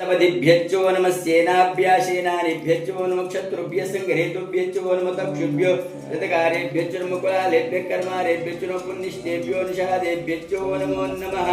नमदिभ्यच्चो नमः सेनाभ्यासेनानिभ्यच्चो नमः क्षत्रुभ्यः संग्रहेतुभ्यच्चो नमः तक्षुभ्यो ऋतकारेभ्यच्चो नमः कुलालेभ्यः कर्मारेभ्यच्चो नमः पुण्यश्चेभ्यो निषादेभ्यच्चो नमो नमः।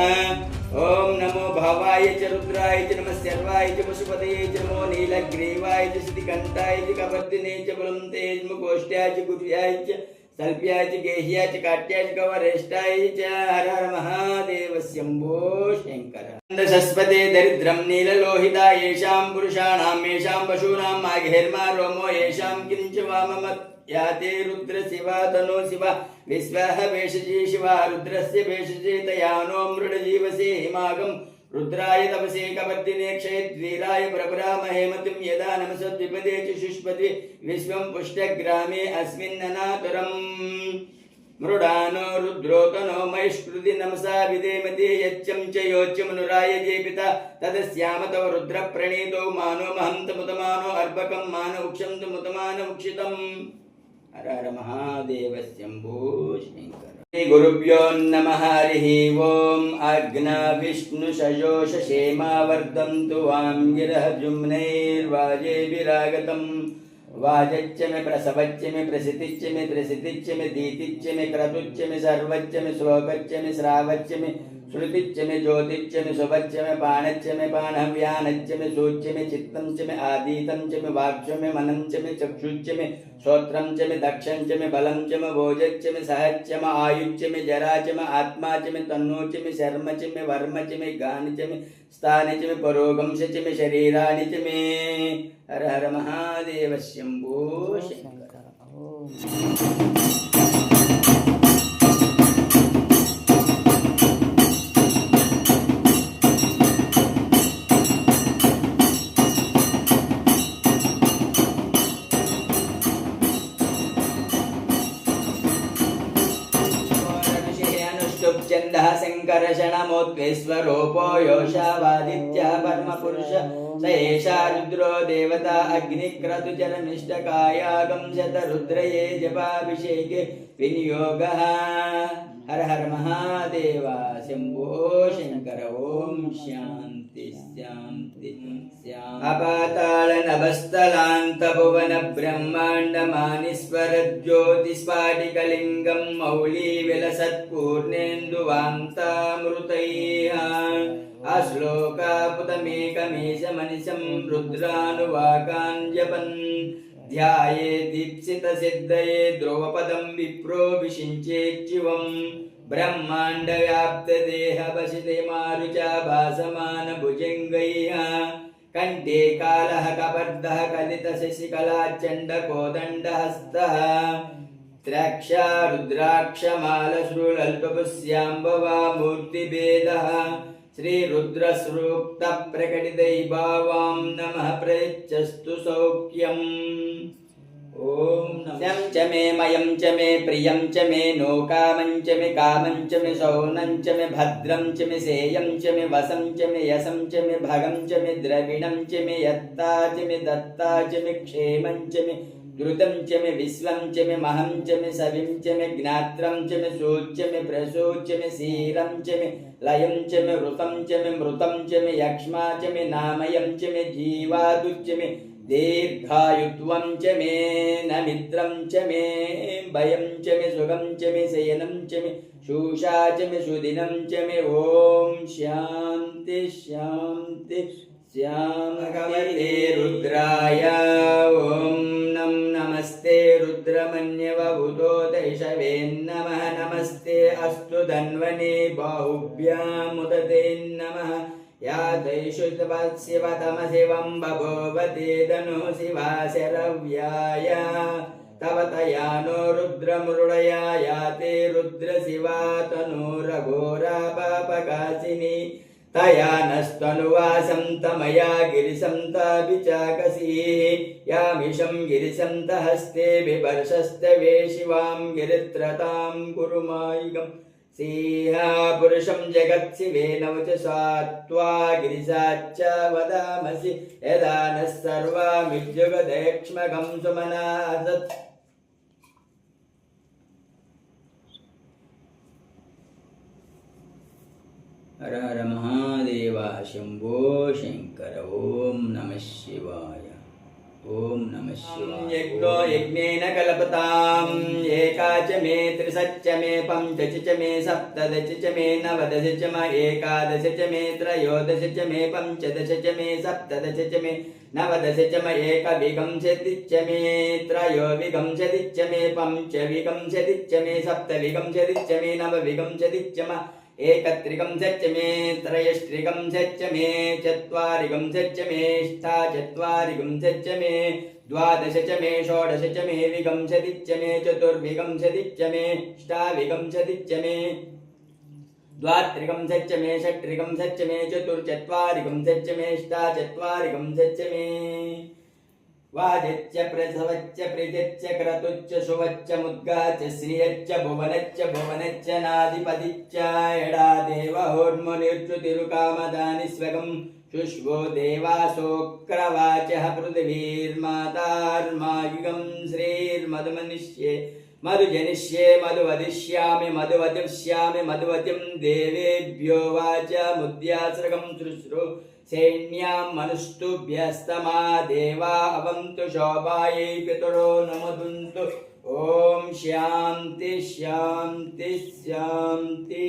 ओम नमो भावाय च रुद्राय च नमः सर्वाय च पशुपतये च नमो नीलग्रीवाय च सिद्धिकण्ठाय च कपर्दिने च बलं तेजमुखोष्ठ्याय च गुह्याय च सल्प्याय च गेह्याय च काट्याय च गौरेष्ठाय च हर हर महादेव शंभो शंकर। सस्पते दरिद्रं नीललोहिता येषां पुरुषाणां येषां पशूनां माघेर्मा रोमो येषां किञ्च वाममत् याते रुद्र शिवा तनो शिवा विश्वः भेषजी शिवा रुद्रस्य भेषजे तयानो मृडजीवसे हिमागं रुद्राय तपसे कपर्दिने क्षयद्वीराय प्रभरामहे मतिं यदा नमसद्विपदे च शुष्पति विश्वं पुष्टग्रामे अस्मिन्ननातुरम् मृडानो रुद्रोतनो महिष्कृति नमसा विदेमते यच्चं च योच्यमनुराय जेपिता तदस्याम तव रुद्र प्रणीतो मानो महन्तमुतमानो अर्भकं मानो उक्षं तु मुतमानो उक्षितम्। हर हर महादेव शंभो शंकर। श्री गुरुभ्यो नमः। हरिः ओम। अग्ना विष्णु सजोष क्षेमा वर्धन्तु वां गिरः जुम्नैर्वाजेभिरागतम् वाजच्च मे प्रसवच्च मे प्रसिद्धिच्च मे प्रसिद्धिच्च मे दीतिच्च मे क्रतुच्च मे सर्वच्च मे श्लोकच्च मे श्रावच्च मे श्रुतिच्च मे ज्योतिच्च मे शुभच्च मे पाणच्च मे पाणव्यानच्च मे सूच्च मे चित्तं च मे आदीतं च मे वाक्च मे मनं च मे चक्षुच्च मे श्रोत्रं च मे दक्षं च मे बलं च मे भोजच्च मे सहच्च मे आयुच्च मे जरा च मे आत्मा च मे तन्नो च मे शर्म च मे वर्म च मे गानि च मे स्थानि च मे परोगं च मे शरीराणि च मे। हर हर महादेव शंभो शंकर। चंदः शंकरशणमोत्वेश्वरोपो योषावादित्य परमपुरुष स एषा रुद्रो देवता अग्निक्रतुचरनिष्ठकायागं शतरुद्रये जपाभिषेके विनियोगः। हर हर महादेव शंभो शंकर। ओम शांति शांति शांति। अपाताल नभस्थलांत भुवन ब्रह्मांड मानीश्वर ज्योतिस्फाटिकलिंगं मौली विलसत्पूर्णेन्दुवान्तामृतैः अश्लोकापुतमेकमेष मनिषं रुद्रानुवाकान् जपन् ध्याये दीप्सितसिद्धये ध्रुवपदं विप्रो विषिञ्चेच्छिवम् ब्रह्मांड व्याप्त देह वसिते मारुचा भासमान भुजंगैः कंठे कालः कपर्दः कलित शशिकला चंड कोदंड हस्तः द्राक्षा रुद्राक्षमाल श्रुलल्पपुष्यांबवा मूर्तिभेदः श्री रुद्र स्वरूक्त प्रकटितैभावां नमः प्रयच्छस्तु सौख्यम्। ओम नमः च मे मयं च मे प्रियं च मे नोकामं च मे कामं च मे सौनं च मे भद्रं च मे सेयं च मे वसं च मे यशं च मे भगं च मे द्रविणं च मे यत्ता च मे दत्ता च मे क्षेमं च मे द्रुतं च मे विश्वं च मे महं च मे सविं च मे ज्ञात्रं च मे सूच्य मे प्रसूच्य मे सीरं च मे लयं च मे वृतं च मे मृतं च मे यक्ष्मा च मे नामयं च मे जीवादुच्च मे दीर्घायुत्वं च मे नमित्रं च मे भयं च मे सुखं च मे शयनं च मे शूषा च मे सुदिनं च मे। ओम शांति शांति श्यामभगवते रुद्राय ओम नमस्ते रुद्रमन्यवभूतो दैशवे नमः नमस्ते अस्तु धन्वने बाहुभ्यामुदते नमः या दैशुतवत्शिवतमशिवं बभूवते धनु शिवा शरव्याय तव तयानो रुद्रमृडया याते रुद्रशिवा तनुरघोरा पापकाशिनी तया नस्तनुवासं तमया गिरिशं ताभिचाकसीः यामिषं गिरिशं तहस्ते बिभर्षस्तवे शिवां गिरित्रतां कुरुमायिगम् सिंहा पुरुषं जगत्शिवेन वचसा त्वा गिरिशाच्च वदामसि यदा नः सर्वमिज्जुगदेक्ष्मकं सुमनासत्। हर हर महादेव शंभो शंकर ओम नमः शिवाय ओम नमः शिवाय। यज्ञो यज्ञेन कल्पताम् एकाच मे त्रिसच्च मे पञ्चच च मे सप्तदश च मे नवदश च मे एकादश च मे त्रयोदश च मे पञ्चदश च मे सप्तदश च मे नवदश च मे एकविंशति च मे त्रयोविंशति च मे पञ्चविंशति च मे सप्तविंशति च मे नवविंशति च मे एकत्रिंशच्च मे त्रयस्त्रिंशच्च मे चत्वारिंशच्च मे अष्टाचत्वारिंशच्च मे द्वादश च मे षोडश च मे विंशति च मे चतुर्विंशति च मे अष्टाविंशति च मे द्वात्रिंशच्च मे षट्त्रिंशच्च मे चतुश्चत्वारिंशच्च मे अष्टाचत्वारिंशच्च मे वाजच्च प्रसवच्च प्रीतिच्च क्रतुच्च शुभच्च मुद्गाच्च श्रियच्च भुवनच्च भुवनच्च नाधिपतिच्च एडा देवहोर्मुनिर्च्युतिरुकामदानि स्वगं शुष्वो देवासोऽक्रवाचः पृथिवीर्मातार्मायुगं श्रीर्मधुमनिष्ये मधुजनिष्ये मधुवदिष्यामि मधुवदिष्यामि मधुवतिं देवेभ्यो वाचमुद्यास्रगं शुश्रू सैन्यां मनुष्टुभ्यस्तमा देवा अवन्तु शोभायै पितरो नमोदुन्तु ओम शांति शांति शांति।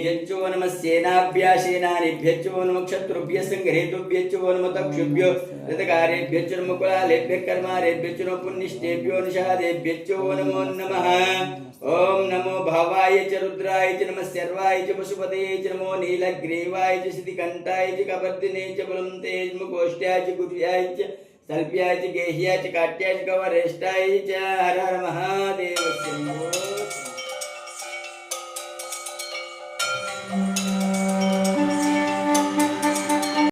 यच्चो नमः सेनाभ्यः सेनानीभ्यश्चो नमः क्षत्रुभ्यः संग्रहेतुभ्यश्चो नमः तक्षुभ्यो रथकारेभ्यश्चो नमः कुलालेभ्यः कर्मारेभ्यश्चो नमः पुण्यश्चेभ्यो निषादेभ्यश्चो नमो नमः। ओम नमो भावाय च रुद्राय च नमः सर्वाय च पशुपतये च नमो नीलग्रीवाय च सिद्धिकण्ठाय च कपर्दिने च बलं तेज मुकोष्ठ्याय च गुह्याय च सल्प्याय च गेह्याय च काट्याय च गवरेष्ठाय च हर हर महादेव शंभो।